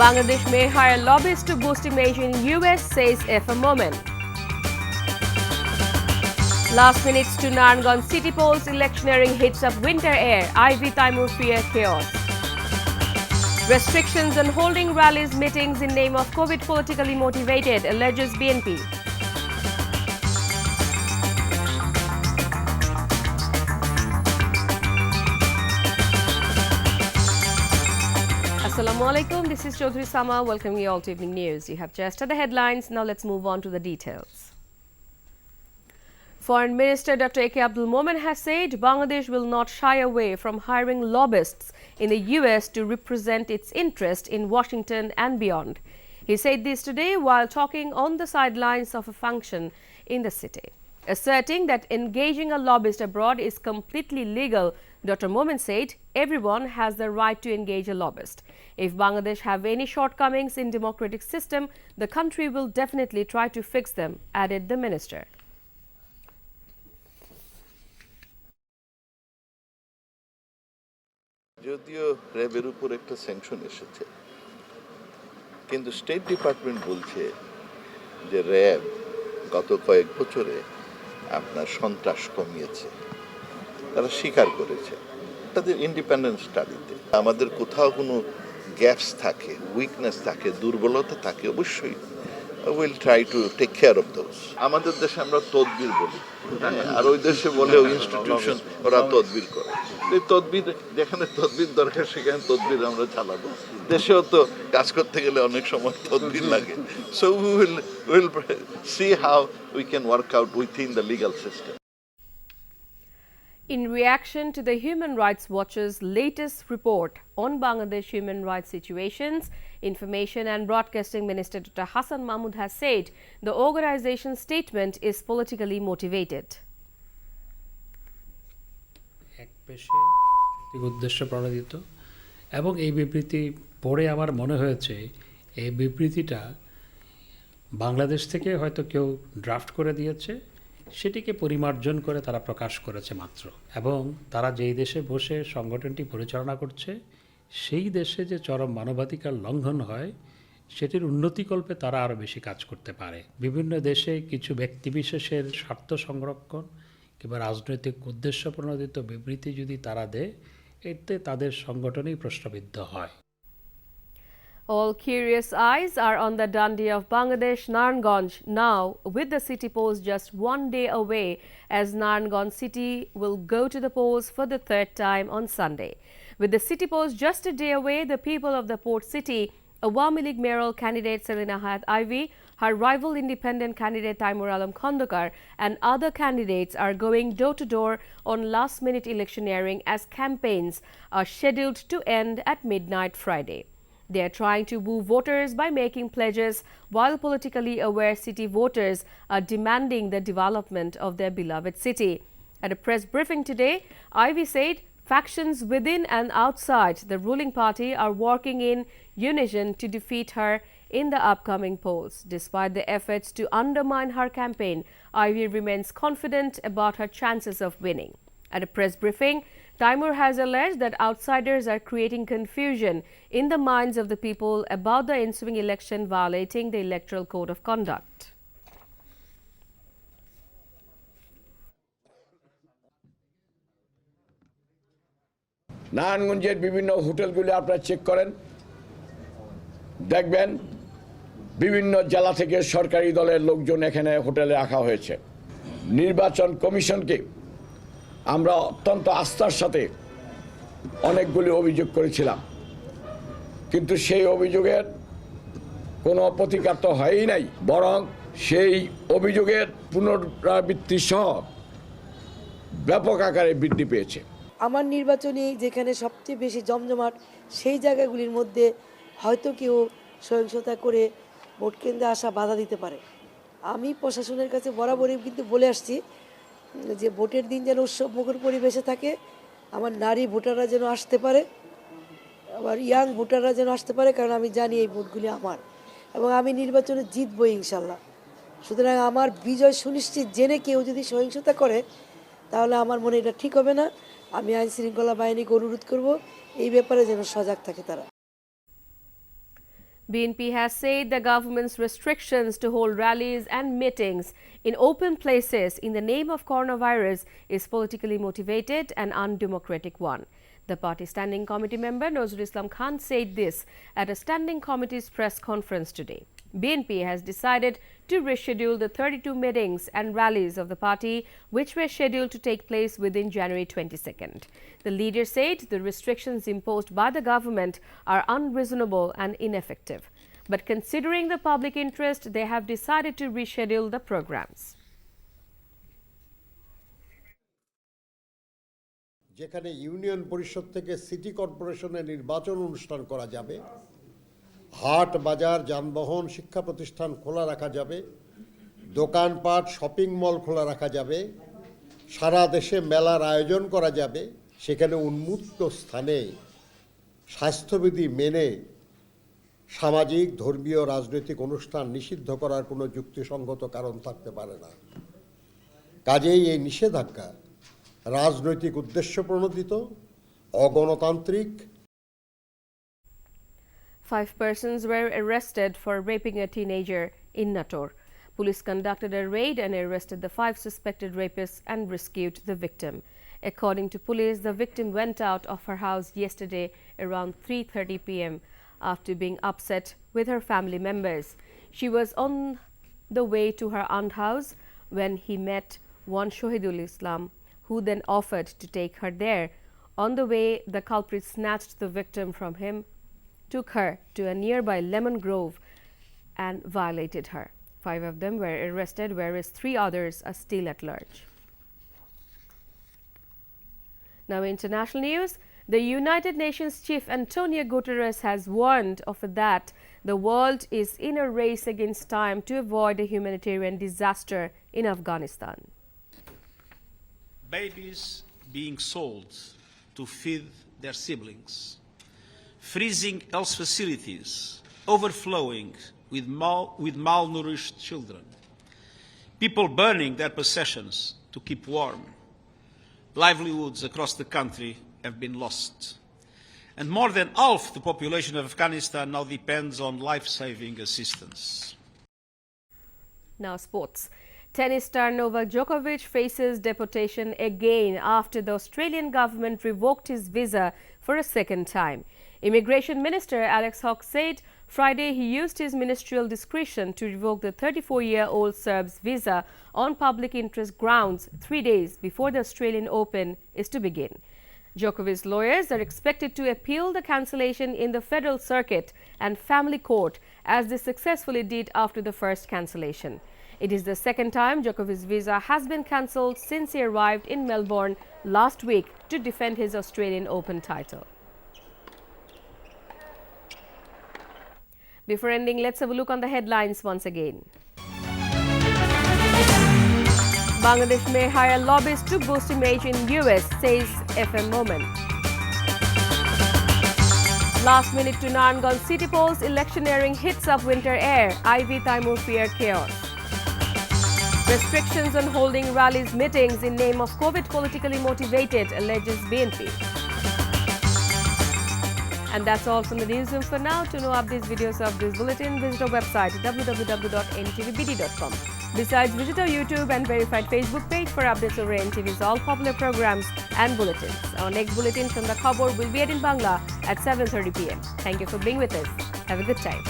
Bangladesh may hire lobbyists to boost image in US, says Mohammad. Last minutes to Narangan city polls, electioneering hits up winter air, IV Taimur fear chaos. Restrictions on holding rallies, meetings in name of COVID politically motivated, alleges BNP. Assalamu alaikum, this is Chaudhry Sama welcoming you all to Evening News. You have just the headlines, now let's move on to the details. Foreign Minister Dr. A.K. Abdul Momen has said Bangladesh will not shy away from hiring lobbyists in the US to represent its interest in Washington and beyond. He said this today while talking on the sidelines of a function in the city. Asserting that engaging a lobbyist abroad is completely legal, Dr. Momen said everyone has the right to engage a lobbyist. If Bangladesh have any shortcomings in democratic system, the country will definitely try to fix them, added the minister. যদিও র্যাবের উপর একটা sanction এসেছে, কিন্তু state department বলছে যে RAB গত কয়েক বছরে আপনার সন্ত্রাস কমিয়েছে, তারা স্বীকার করেছে তাদের ইন্ডিপেন্ডেন্ট স্টাডিতে। আমাদের কোথাও কোনো গ্যাপস থাকে, উইকনেস থাকে, দুর্বলতা থাকে, অবশ্যই will try to take care of those. আমাদের দেশে আমরা তদবির বলি, আর ওই দেশে বলে ইনস্টিটিউশন ওরা তদবির করে। তদবির যেখানে তদবির দরকার সেখানে তদবির আমরা চালাবো। দেশেও তো কাজ করতে গেলে অনেক সময় তদবির লাগে। So will see how we can work out within the legal system. In reaction to the Human Rights Watch's latest report on Bangladesh human rights situations, Information and Broadcasting Minister Dr. Hassan Mahmud has said the organization's statement is politically motivated. এক পেশে উদ্দেশ্য প্রণোদিত এবং এই বিবৃতি পড়ে আমার মনে হয়েছে এই বিবৃতিটা বাংলাদেশ থেকে হয়তো কেউ ড্রাফট করে দিয়েছে, সেটিকে পরিমার্জন করে তারা প্রকাশ করেছে মাত্র, এবং তারা যেই দেশে বসে সংগঠনটি পরিচালনা করছে সেই দেশে যে চরম মানবাধিকার লঙ্ঘন হয় সেটির উন্নতিকল্পে তারা আরও বেশি কাজ করতে পারে। বিভিন্ন দেশে কিছু ব্যক্তিবিশেষের স্বার্থ সংরক্ষণ কিংবা রাজনৈতিক উদ্দেশ্য প্রণোদিত বিবৃতি যদি তারা দেয়, এতে তাদের সংগঠনই প্রশ্নবিদ্ধ হয়। All curious eyes are on the Dundee of Bangladesh, Naranganj, now with the city polls just 1 day away, as Naranganj city will go to the polls for the third time on Sunday. With the city polls just a day away, the people of the port city, Awami League mayoral candidate Selina Hayat Ivy, her rival independent candidate Taimur Alam Khandokar and other candidates are going door to door on last-minute electioneering as campaigns are scheduled to end at midnight Friday. They are trying to woo voters by making pledges, while politically aware city voters are demanding the development of their beloved city. At a press briefing today, Ivy said factions within and outside the ruling party are working in unison to defeat her in the upcoming polls. Despite the efforts to undermine her campaign, Ivy remains confident about her chances of winning. At a press briefing, Taimur has alleged that outsiders are creating confusion in the minds of the people about the ensuing election, violating the Electoral Code of Conduct. নারায়ণগঞ্জের বিভিন্ন হোটেলগুলো আপনারা check করেন, দেখবেন বিভিন্ন জেলা থেকে সরকারি দলের লোকজন এখানে হোটেলে রাখা হয়েছে। নির্বাচন কমিশনকে আমরা অত্যন্ত আস্থার সাথে অনেকগুলি অভিযোগ করেছিলাম, কিন্তু সেই অভিযোগের কোনো প্রতিকার তো হয়ই নাই, বরং সেই অভিযোগের পুনরাবৃত্তি সহ ব্যাপক আকারে বৃদ্ধি পেয়েছে। আমার নির্বাচনী যেখানে সবচেয়ে বেশি জমজমাট সেই জায়গাগুলির মধ্যে হয়তো কেউ সহিংসতা করে ভোট কেন্দ্রে আসা বাধা দিতে পারে। আমি প্রশাসনের কাছে বরাবরই কিন্তু বলে আসছি যে ভোটের দিন যেন উৎসব মুখর পরিবেশে থাকে, আমার নারী ভোটাররা যেন আসতে পারে, আবার ইয়াং ভোটাররা যেন আসতে পারে, কারণ আমি জানি এই ভোটগুলি আমার এবং আমি নির্বাচনে জিতবই ইনশাল্লাহ। সুতরাং আমার বিজয় সুনিশ্চিত জেনে কেউ যদি সহিংসতা করে তাহলে আমার মনে এটা ঠিক হবে না। আমি আইন শৃঙ্খলা বাহিনীকে অনুরোধ করব এই ব্যাপারে যেন সজাগ থাকে তারা। BNP has said the government's restrictions to hold rallies and meetings in open places in the name of coronavirus is politically motivated and undemocratic one. The party standing committee member Nazrul Islam Khan said this at a standing committee's press conference today. BNP has decided to reschedule the 32 meetings and rallies of the party, which were scheduled to take place within January 22nd. The leader said the restrictions imposed by the government are unreasonable and ineffective. But considering the public interest, they have decided to reschedule the programs. যেখানে union পরিষদ থেকে city কর্পোরেশনের নির্বাচন অনুষ্ঠান করা যাবে, হাট বাজার যানবাহন শিক্ষা প্রতিষ্ঠান খোলা রাখা যাবে, দোকানপাট শপিং মল খোলা রাখা যাবে, সারা দেশে মেলার আয়োজন করা যাবে, সেখানে উন্মুক্ত স্থানে স্বাস্থ্যবিধি মেনে সামাজিক ধর্মীয় রাজনৈতিক অনুষ্ঠান নিষিদ্ধ করার কোনো যুক্তিসঙ্গত কারণ থাকতে পারে না। কাজেই এই নিষেধাজ্ঞা রাজনৈতিক উদ্দেশ্য প্রণোদিত, অগণতান্ত্রিক। 5 persons were arrested for raping a teenager in Nator. Police conducted a raid and arrested the 5 suspected rapists and rescued the victim. According to police, the victim went out of her house yesterday around 3:30 p.m. after being upset with her family members. She was on the way to her aunt's house when he met one Shohidul Islam, who then offered to take her there. On the way, the culprit snatched the victim from him, took her to a nearby lemon grove and violated her. 5 of them were arrested, whereas 3 others are still at large. Now, international news. The United Nations Chief Antonio Guterres has warned of that the world is in a race against time to avoid a humanitarian disaster in Afghanistan. Babies being sold to feed their siblings, freezing health facilities overflowing with malnourished children, people burning their possessions to keep warm. Livelihoods across the country have been lost. And more than half the population of Afghanistan now depends on life-saving assistance. Now sports. Tennis star Novak Djokovic faces deportation again after the Australian government revoked his visa for a second time. Immigration Minister Alex Hawke said Friday he used his ministerial discretion to revoke the 34-year-old Serb's visa on public interest grounds 3 days before the Australian Open is to begin. Djokovic's lawyers are expected to appeal the cancellation in the Federal Circuit and Family Court, as they successfully did after the first cancellation. It is the second time Djokovic's visa has been cancelled since he arrived in Melbourne last week to defend his Australian Open title. Before ending, let's have a look on the headlines once again. Bangladesh may hire lobbyists to boost image in US, says FM Mohammad. Last minute to Narngol city polls, electioneering hits up winter air, IV Taimur fear chaos. Restrictions on holding rallies, meetings in name of COVID politically motivated, alleges BNP. And that's all from the newsroom for now. To know updates, videos of this bulletin, visit our website www.ntvbd.com. Besides, visit our YouTube and verified Facebook page for updates over NTV's all popular programs and bulletins. Our next bulletin from the Khabor will be in Bangla at 7:30 p.m. Thank you for being with us. Have a good time.